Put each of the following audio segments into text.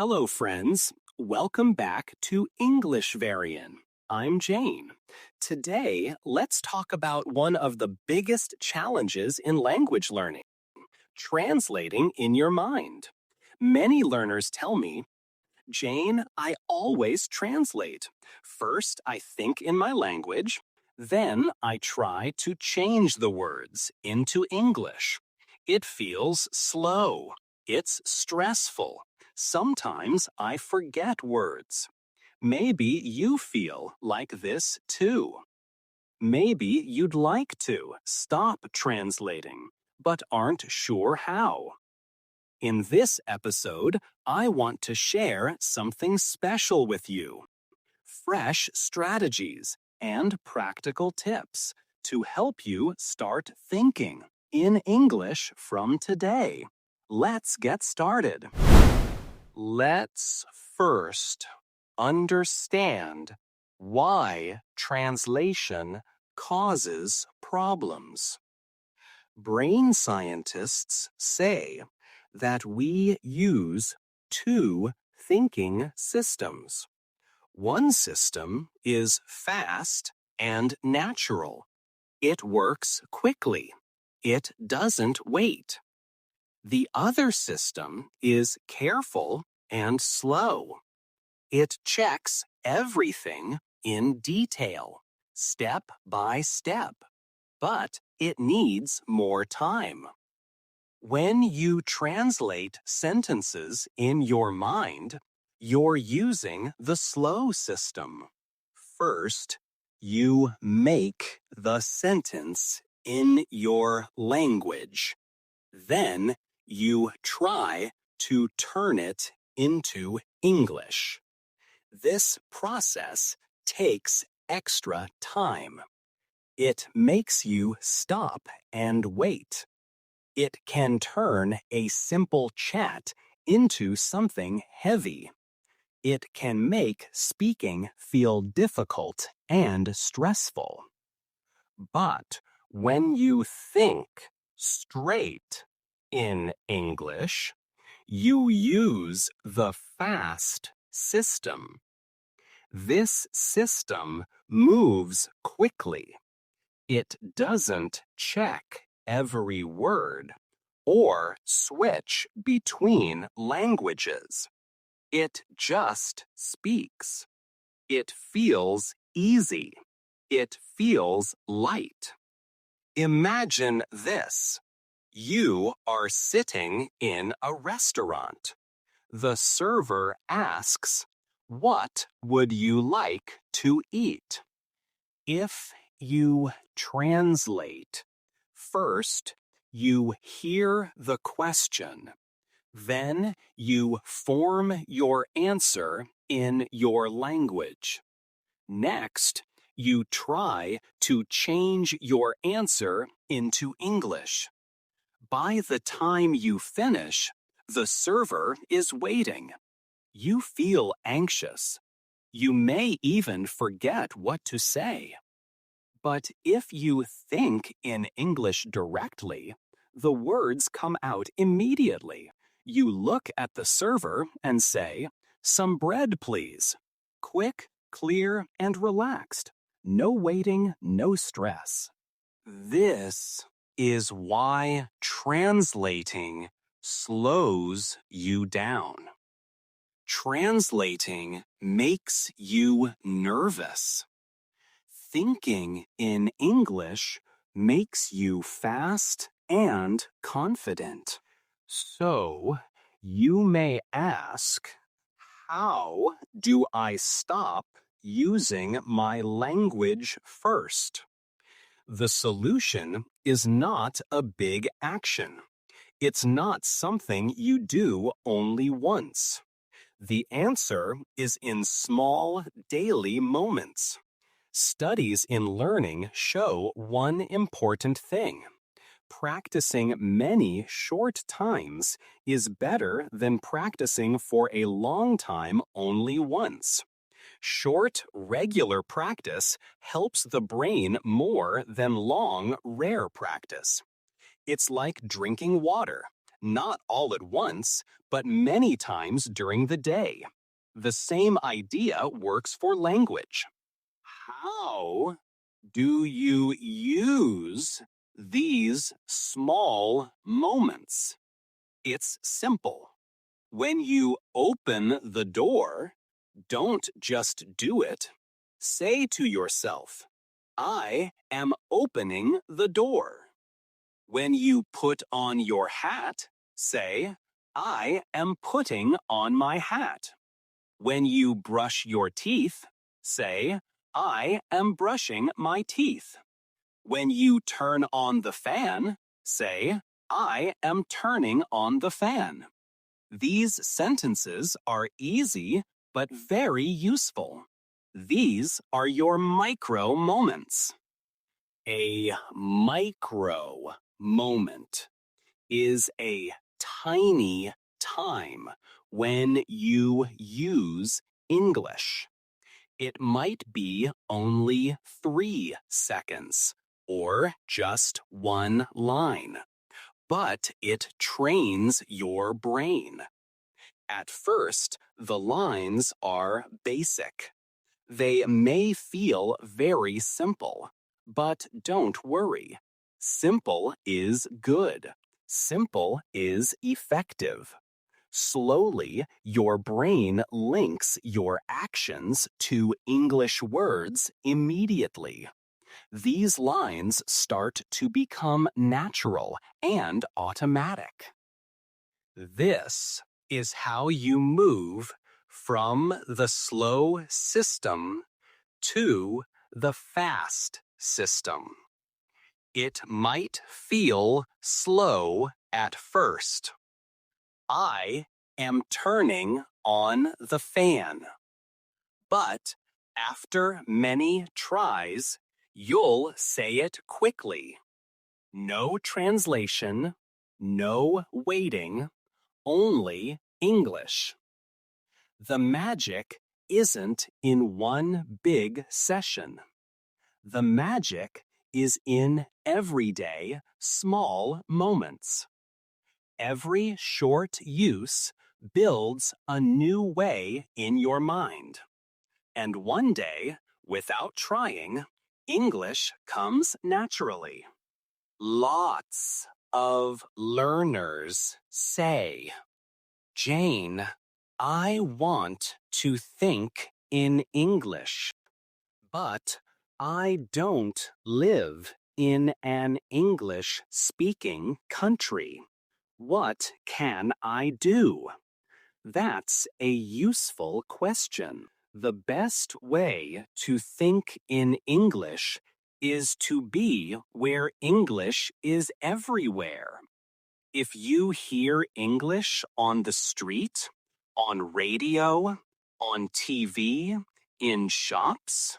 Hello, friends. Welcome back to English Verian. I'm Jane. Today, let's talk about one of the biggest challenges in language learning, translating in your mind. Many learners tell me, Jane, I always translate. First, I think in my language, then I try to change the words into English. It feels slow. It's stressful. Sometimes I forget words. Maybe you feel like this too. Maybe you'd like to stop translating, but aren't sure how. In this episode, I want to share something special with you. Fresh strategies and practical tips to help you start thinking in English from today. Let's get started. Let's first understand why translation causes problems. Brain scientists say that we use two thinking systems. One system is fast and natural. It works quickly. It doesn't wait. The other system is careful and slow. It checks everything in detail, step by step, but it needs more time. When you translate sentences in your mind, you're using the slow system. First, you make the sentence in your language. Then, you try to turn it into English. This process takes extra time. It makes you stop and wait. It can turn a simple chat into something heavy. It can make speaking feel difficult and stressful. But when you think straight in English, you use the fast system. This system moves quickly. It doesn't check every word or switch between languages. It just speaks. It feels easy. It feels light. Imagine this. You are sitting in a restaurant. The server asks, "What would you like to eat?" If you translate, first you hear the question, then you form your answer in your language. Next, you try to change your answer into English. By the time you finish, the server is waiting. You feel anxious. You may even forget what to say. But if you think in English directly, the words come out immediately. You look at the server and say, "Some bread, please." Quick, clear, and relaxed. No waiting, no stress. This is why translating slows you down. Translating makes you nervous. Thinking in English makes you fast and confident. So, you may ask, how do I stop using my language first? The solution is not a big action. It's not something you do only once. The answer is in small daily moments. Studies in learning show one important thing. Practicing many short times is better than practicing for a long time only once. Short, regular practice helps the brain more than long, rare practice. It's like drinking water. not all at once, but many times during the day. The same idea works for language. How do you use these small moments? It's simple. When you open the door, don't just do it. Say to yourself, I am opening the door. When you put on your hat, say, I am putting on my hat. When you brush your teeth, say, I am brushing my teeth. When you turn on the fan, say, I am turning on the fan. These sentences are easy but very useful. These are your micro moments. A micro moment is a tiny time when you use English. It might be only 3 seconds or just one line, but it trains your brain. At first, the lines are basic. They may feel very simple, but don't worry. Simple is good. Simple is effective. Slowly, your brain links your actions to English words immediately. These lines start to become natural and automatic. This is how you move from the slow system to the fast system. It might feel slow at first. I am turning on the fan. But after many tries, you'll say it quickly. No translation, no waiting, only English. The magic isn't in one big session. The magic is in everyday, small moments. Every short use builds a new way in your mind. And one day, without trying, English comes naturally. Lots of learners say, Jane, I want to think in English, but I don't live in an English-speaking country. What can I do? That's a useful question. The best way to think in English is to be where English is everywhere. If you hear English on the street, on radio, on TV, in shops,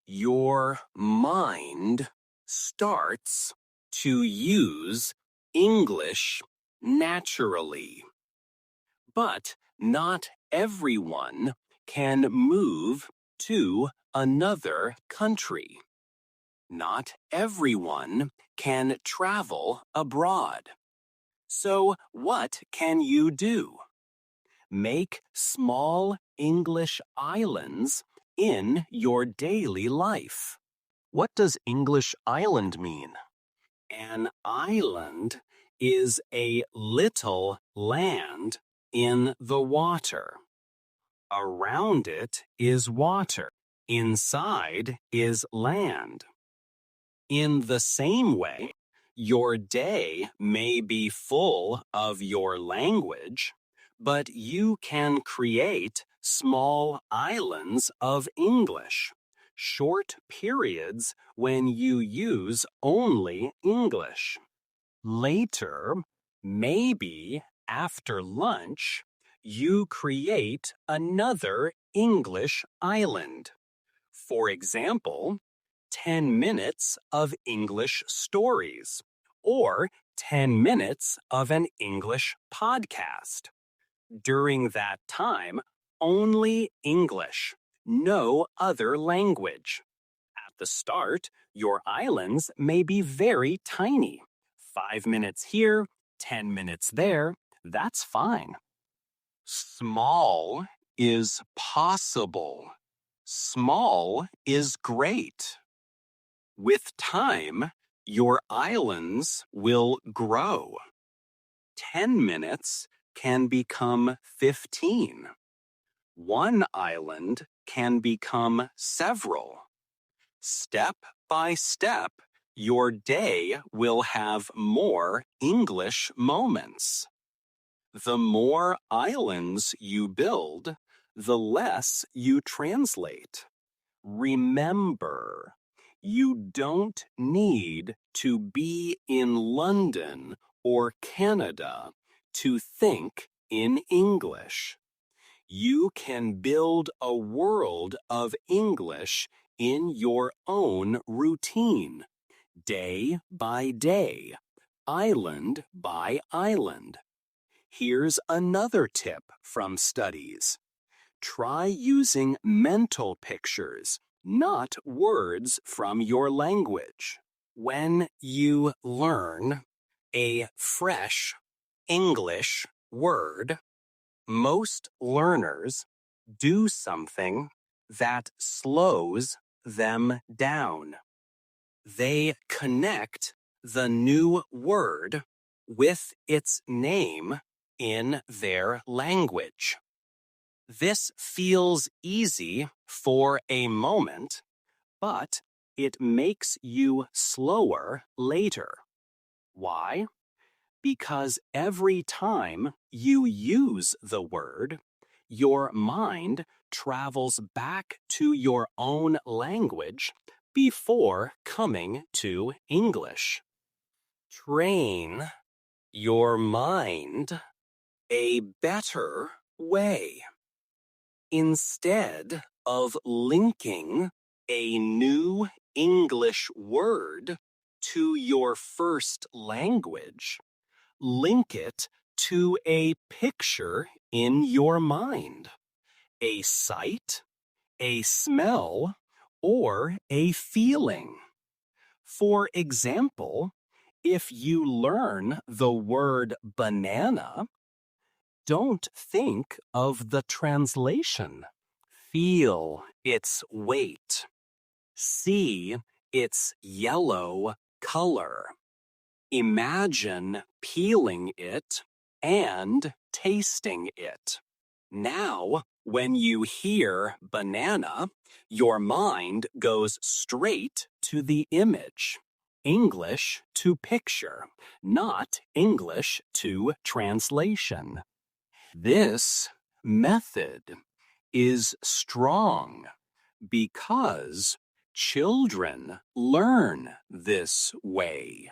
your mind starts to use English naturally. But not everyone can move to another country. Not everyone can travel abroad. So what can you do? Make small English islands in your daily life. What does English island mean? An island is a little land in the water. Around it is water. Inside is land. In the same way, your day may be full of your language, but you can create small islands of English, short periods when you use only English. Later, maybe after lunch, you create another English island. For example, 10 minutes of English stories, or 10 minutes of an English podcast. During that time, only English, no other language. At the start, your islands may be very tiny. 5 minutes here, 10 minutes there, that's fine. Small is possible. Small is great. With time, your islands will grow. 10 minutes can become 15. One island can become several. Step by step, your day will have more English moments. The more islands you build, the less you translate. Remember, you don't need to be in London or Canada to think in English. You can build a world of English in your own routine, day by day, island by island. Here's another tip from studies. Try using mental pictures, not words from your language. When you learn a fresh English word, most learners do something that slows them down. They connect the new word with its name in their language. This feels easy for a moment, but it makes you slower later. Why? Because every time you use the word, your mind travels back to your own language before coming to English. Train your mind a better way. Instead of linking a new English word to your first language, link it to a picture in your mind, a sight, a smell, or a feeling. For example, if you learn the word banana, don't think of the translation. Feel its weight. See its yellow color. Imagine peeling it and tasting it. Now, when you hear banana, your mind goes straight to the image. English to picture, not English to translation. This method is strong because children learn this way.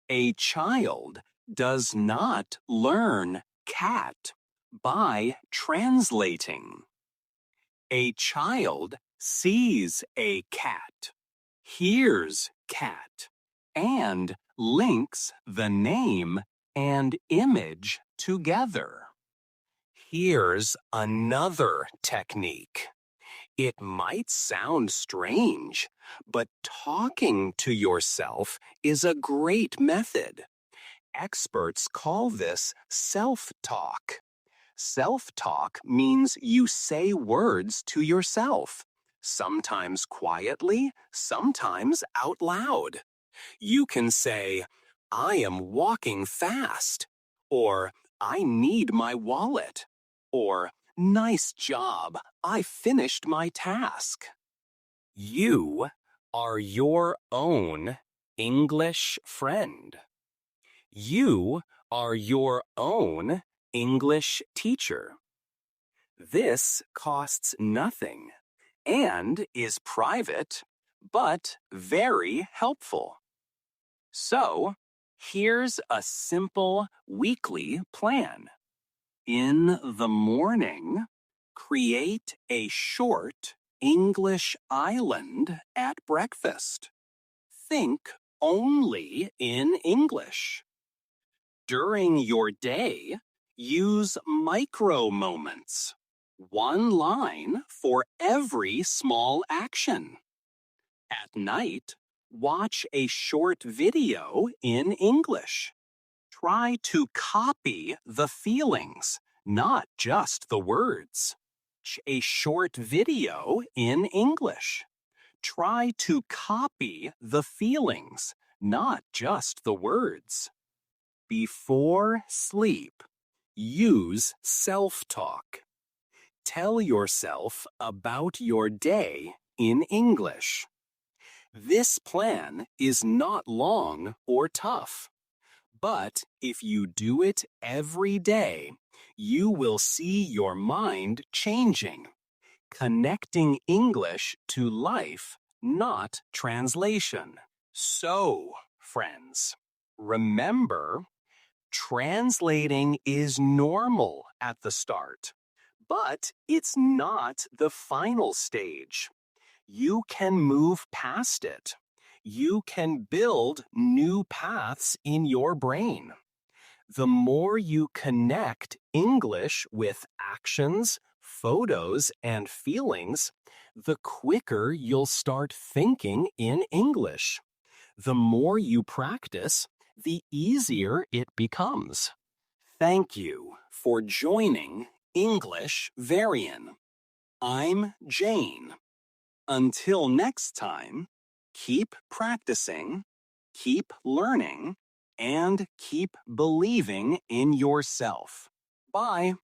A child does not learn cat by translating. A child sees a cat, hears cat, and links the name and image together. Here's another technique. It might sound strange, but talking to yourself is a great method. Experts call this self-talk. Self-talk means you say words to yourself, sometimes quietly, sometimes out loud. You can say, "I am walking fast," or "I need my wallet," or "Nice job, I finished my task." You are your own English friend. You are your own English teacher. This costs nothing and is private, but very helpful. So, here's a simple weekly plan. In the morning, create a short English island at breakfast. Think only in English. During your day, use micro moments. One line for every small action. At night, watch a short video in English. Try to copy the feelings, not just the words. A short video in English. Try to copy the feelings, not just the words. Before sleep, use self-talk. Tell yourself about your day in English. This plan is not long or tough, but if you do it every day, you will see your mind changing, connecting English to life, not translation. So, friends, remember, translating is normal at the start, but it's not the final stage. You can move past it. You can build new paths in your brain. The more you connect English with actions, photos, and feelings, the quicker you'll start thinking in English. The more you practice, the easier it becomes. Thank you for joining English Verian. I'm Jane. Until next time, keep practicing, keep learning, and keep believing in yourself. Bye.